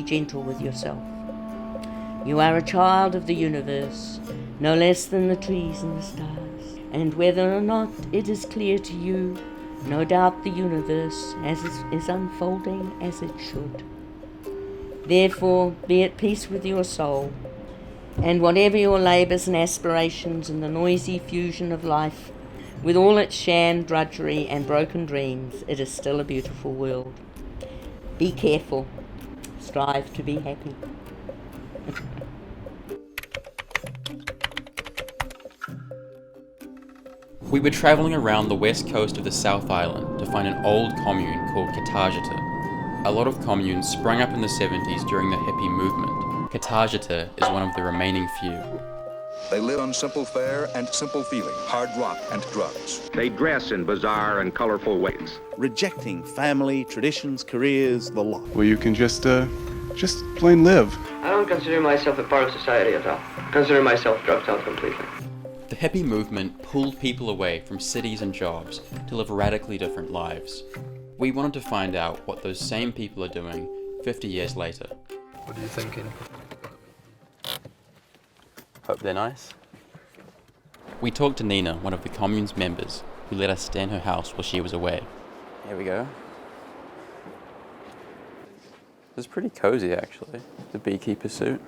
be gentle with yourself. You are a child of the universe, no less than the trees and the stars. And whether or not it is clear to you, no doubt the universe is unfolding as it should. Therefore, be at peace with your soul, and whatever your labours and aspirations in the noisy fusion of life, with all its sham, drudgery and broken dreams, it is still a beautiful world. Be careful. Strive to be happy. We were travelling around the west coast of the South Island to find an old commune called Katajuta. A lot of communes sprung up in the 70s during the hippie movement. Katajuta is one of the remaining few. They live on simple fare and simple feeling, hard rock and drugs. They dress in bizarre and colorful ways. Rejecting family, traditions, careers, the lot. Where you can just plain live. I don't consider myself a part of society at all. I consider myself dropped out completely. The hippie movement pulled people away from cities and jobs to live radically different lives. We wanted to find out what those same people are doing 50 years later. What are you thinking? Hope they're nice. We talked to Nina, one of the commune's members, who let us stay in her house while she was away. Here we go. It's pretty cozy, actually. The beekeeper suit,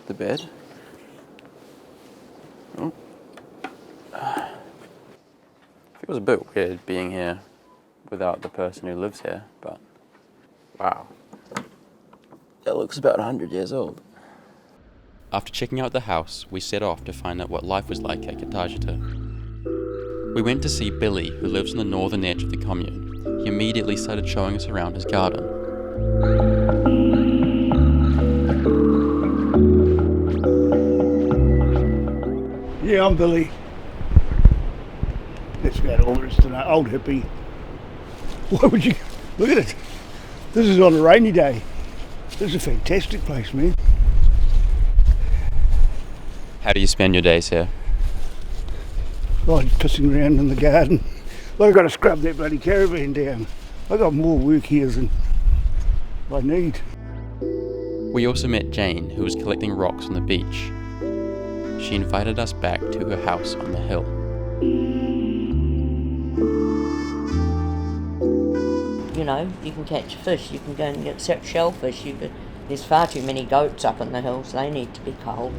the bed. Oh. It was a bit weird being here without the person who lives here, but wow. It looks about 100 years old. After checking out the house, we set off to find out what life was like at Katajuta. We went to see Billy, who lives on the northern edge of the commune. He immediately started showing us around his garden. Yeah, I'm Billy. That's about all there is to know. Old hippie. Why would you... Look at it. This is on a rainy day. This is a fantastic place, man. How do you spend your days here? Like pissing around in the garden. Well, I've got to scrub that bloody caravan down. I've got more work here than I need. We also met Jane, who was collecting rocks on the beach. She invited us back to her house on the hill. You know, you can catch fish, you can go and get shellfish, there's far too many goats up in the hills, they need to be culled.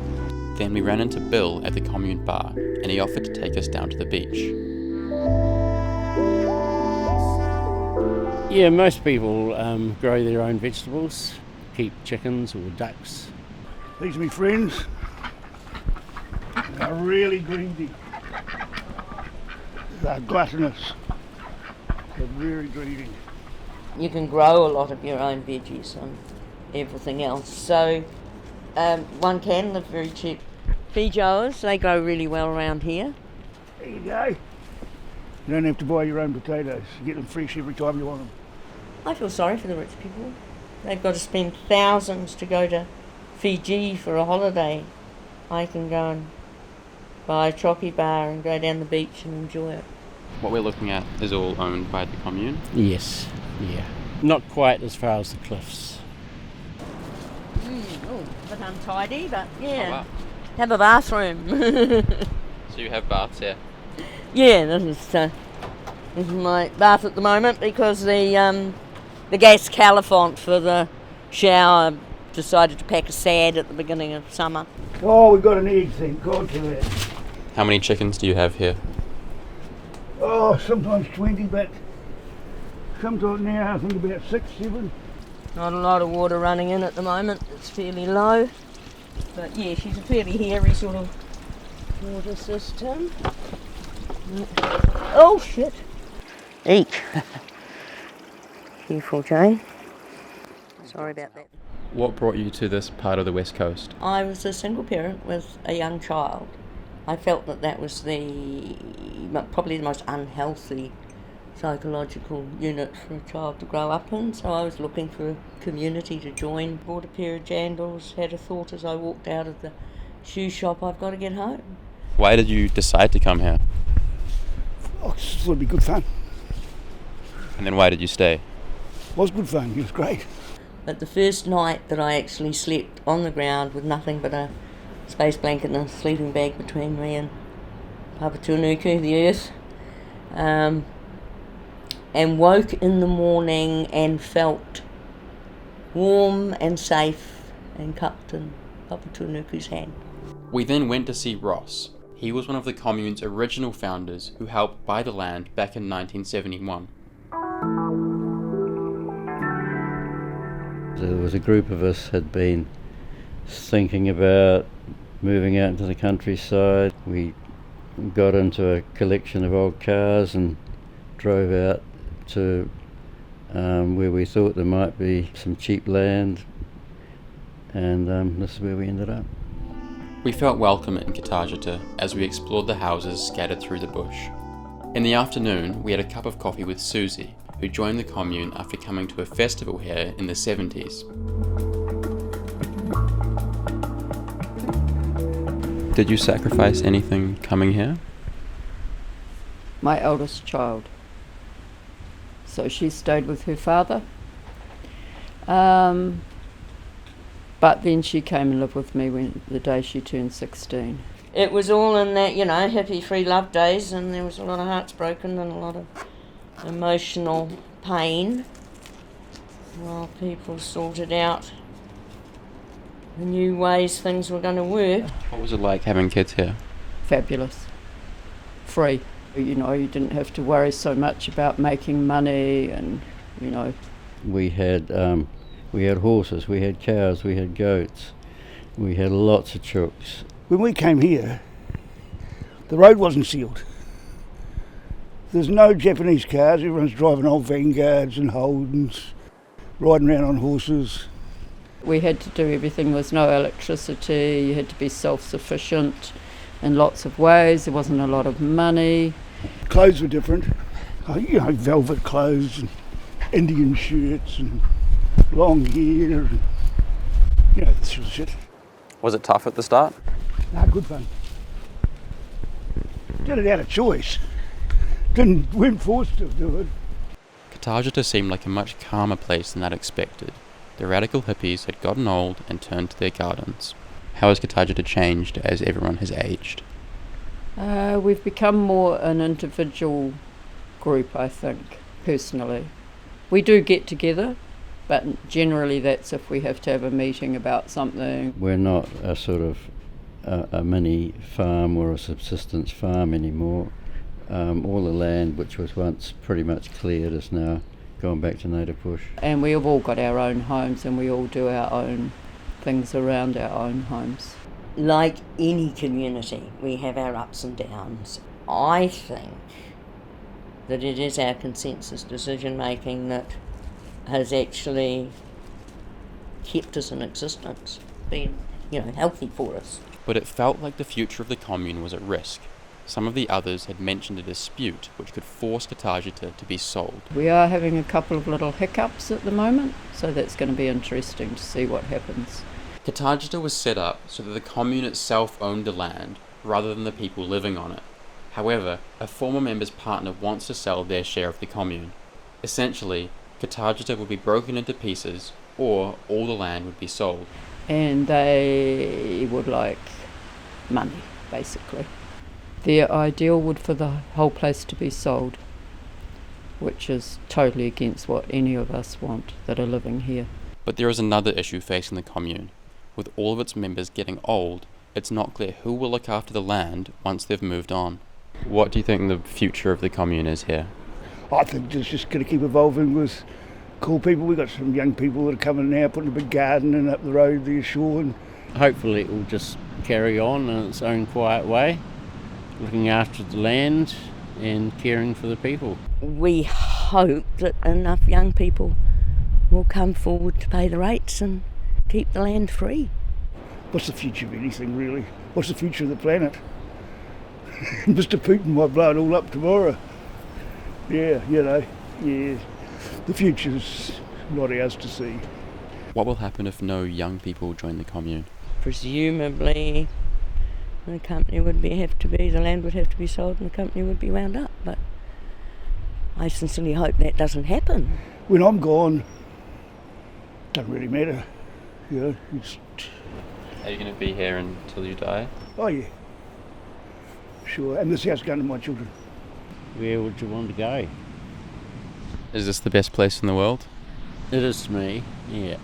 Then we ran into Bill at the commune bar, and he offered to take us down to the beach. Yeah, most people grow their own vegetables, keep chickens or ducks. These are my friends. They're really greedy. They're gluttonous. They're very greedy. You can grow a lot of your own veggies and everything else. So one can live very cheap. Feijoas, they grow really well around here. There you go. You don't have to buy your own potatoes. You get them fresh every time you want them. I feel sorry for the rich people. They've got to spend thousands to go to Fiji for a holiday. I can go and buy a choppy bar and go down the beach and enjoy it. What we're looking at is all owned by the commune? Yes, yeah. Not quite as far as the cliffs. A bit untidy, but yeah. Oh, wow. Have a bathroom. So you have baths here? Yeah, this is my bath at the moment because the gas califont for the shower decided to pack a sad at the beginning of summer. Oh, we've got an egg, thank God for that. How many chickens do you have here? Oh, sometimes 20, but sometimes now I think about 6, 7. Not a lot of water running in at the moment, it's fairly low. But yeah, she's a fairly hairy sort of water system. Oh shit! Eek! Careful, Jane. Sorry about that. What brought you to this part of the West Coast? I was a single parent with a young child. I felt that was probably the most unhealthy psychological unit for a child to grow up in, so I was looking for a community to join. Bought a pair of jandals, had a thought as I walked out of the shoe shop, I've got to get home. Why did you decide to come here? Oh, this thought it'd be good fun. And then why did you stay? It was good fun, it was great. But the first night that I actually slept on the ground with nothing but a space blanket and a sleeping bag between me and Papatuanuku, the earth, and woke in the morning and felt warm and safe and cupped in Papatuanuku's hand. We then went to see Ross. He was one of the commune's original founders who helped buy the land back in 1971. There was a group of us had been thinking about moving out into the countryside. We got into a collection of old cars and drove out to where we thought there might be some cheap land, and this is where we ended up. We felt welcome in Katajuta as we explored the houses scattered through the bush. In the afternoon, we had a cup of coffee with Susie, who joined the commune after coming to a festival here in the 70s. Did you sacrifice anything coming here? My eldest child. So she stayed with her father. But then she came and lived with me the day she turned 16. It was all in that, hippie free love days, and there was a lot of hearts broken and a lot of emotional pain while people sorted out the new ways things were going to work. What was it like having kids here? Fabulous. Free. You didn't have to worry so much about making money and, We had horses, we had cows, we had goats, we had lots of chooks. When we came here, the road wasn't sealed. There's no Japanese cars, everyone's driving old Vanguards and Holdens, riding around on horses. We had to do everything. There was no electricity, you had to be self-sufficient in lots of ways. There wasn't a lot of money. Clothes were different, velvet clothes and Indian shirts and long hair and, this sort of shit. Was it tough at the start? No, good fun. Did it out of choice. Weren't forced to do it. Katajuta seemed like a much calmer place than I'd expected. The radical hippies had gotten old and turned to their gardens. How has Katajuta changed as everyone has aged? We've become more an individual group, I think, personally. We do get together, but generally that's if we have to have a meeting about something. We're not a sort of a mini farm or a subsistence farm anymore. All the land which was once pretty much cleared is now gone back to native bush. And we have all got our own homes and we all do our own things around our own homes. Like any community, we have our ups and downs. I think that it is our consensus decision making that has actually kept us in existence, been, healthy for us. But it felt like the future of the commune was at risk. Some of the others had mentioned a dispute which could force Katajuta to be sold. We are having a couple of little hiccups at the moment, so that's going to be interesting to see what happens. Katajuta was set up so that the commune itself owned the land, rather than the people living on it. However, a former member's partner wants to sell their share of the commune. Essentially, Katajuta would be broken into pieces, or all the land would be sold. And they would like money, basically. Their ideal would for the whole place to be sold, which is totally against what any of us want that are living here. But there is another issue facing the commune. With all of its members getting old, it's not clear who will look after the land once they've moved on. What do you think the future of the commune is here? I think it's just going to keep evolving with cool people. We've got some young people that are coming now, putting a big garden in up the road there, Shaw. And Hopefully it will just carry on in its own quiet way, looking after the land and caring for the people. We hope that enough young people will come forward to pay the rates and keep the land free. what's the future of anything, really? What's the future of the planet? Mr. Putin might blow it all up tomorrow. Yeah, the future's not ours to see. What will happen if no young people join the commune? Presumably the company would the land would have to be sold and the company would be wound up, but I sincerely hope that doesn't happen. When I'm gone, Doesn't really matter. You know, Are you going to be here until you die? oh yeah. Sure, and this house going to my children. Where would you want to go? Is this the best place in the world? It is to me, yeah.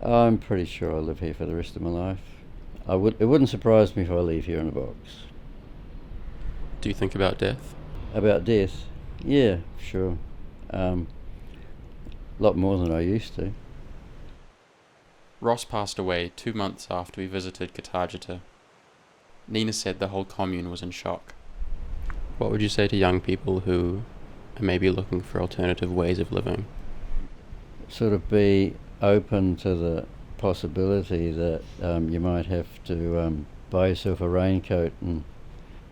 I'm pretty sure I'll live here for the rest of my life. It wouldn't surprise me if I leave here in a box. Do you think about death? About death? Yeah, sure. A lot more than I used to. Ross passed away 2 months after we visited Katajuta. Nina said the whole commune was in shock. What would you say to young people who are maybe looking for alternative ways of living? Sort of be open to the possibility that you might have to buy yourself a raincoat and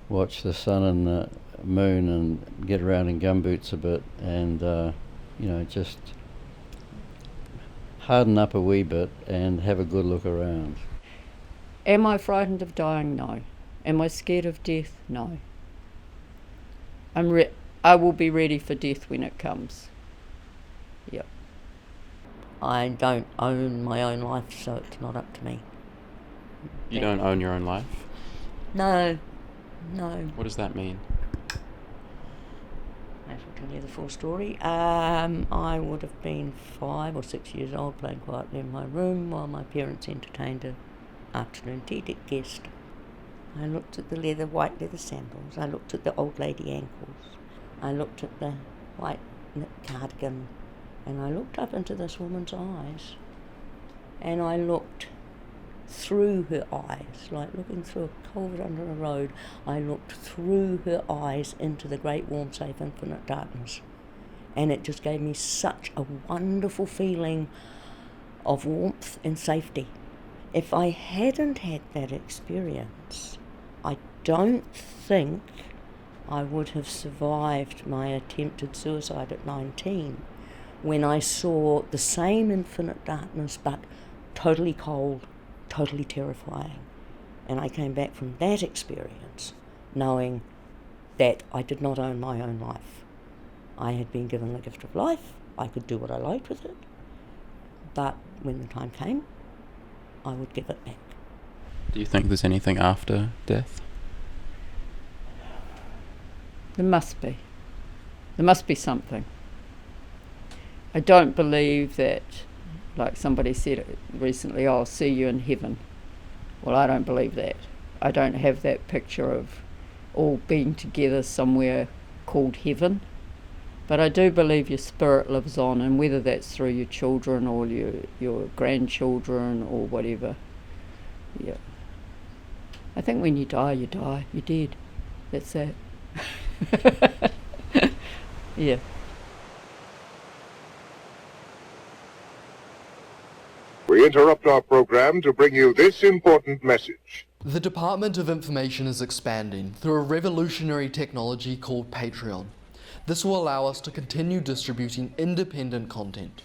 watch the sun and the moon and get around in gumboots a bit and just harden up a wee bit and have a good look around. Am I frightened of dying? No. Am I scared of death? No. I will be ready for death when it comes. Yep. I don't own my own life, so it's not up to me. You don't own your own life? No. What does that mean? I shall tell you the full story. I would have been 5 or 6 years old, playing quietly in my room while my parents entertained an afternoon tea guest. I looked at the white leather sandals. I looked at the old lady ankles. I looked at the white knit cardigan. And I looked up into this woman's eyes. And I looked through her eyes, like looking through a culvert under a road. I looked through her eyes into the great, warm, safe, infinite darkness. And it just gave me such a wonderful feeling of warmth and safety. If I hadn't had that experience, I don't think I would have survived my attempted suicide at 19, when I saw the same infinite darkness but totally cold, totally terrifying. And I came back from that experience knowing that I did not own my own life. I had been given the gift of life. I could do what I liked with it. But when the time came, I would give it back. Do you think there's anything after death? There must be. There must be something. I don't believe that, like somebody said recently, I'll see you in heaven. Well, I don't believe that. I don't have that picture of all being together somewhere called heaven. But I do believe your spirit lives on, and whether that's through your children or your grandchildren or whatever. Yeah. I think when you die, you die. You're dead. That's it. Yeah. We interrupt our program to bring you this important message. The Department of Information is expanding through a revolutionary technology called Patreon. This will allow us to continue distributing independent content.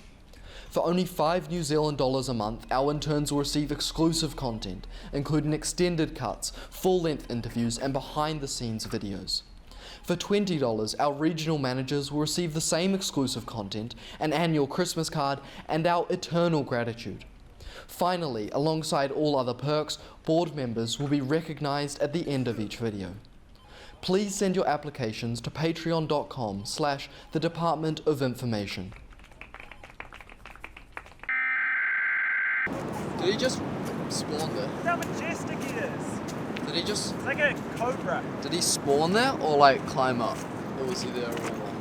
For only $5 New Zealand a month, our interns will receive exclusive content, including extended cuts, full-length interviews, and behind-the-scenes videos. For $20, our regional managers will receive the same exclusive content, an annual Christmas card, and our eternal gratitude. Finally, alongside all other perks, board members will be recognised at the end of each video. Please send your applications to patreon.com/the Department of Information. Did he just spawn there? Look how majestic he is. Did he just... It's like a cobra. Did he spawn there or like climb up? Or was he there all along?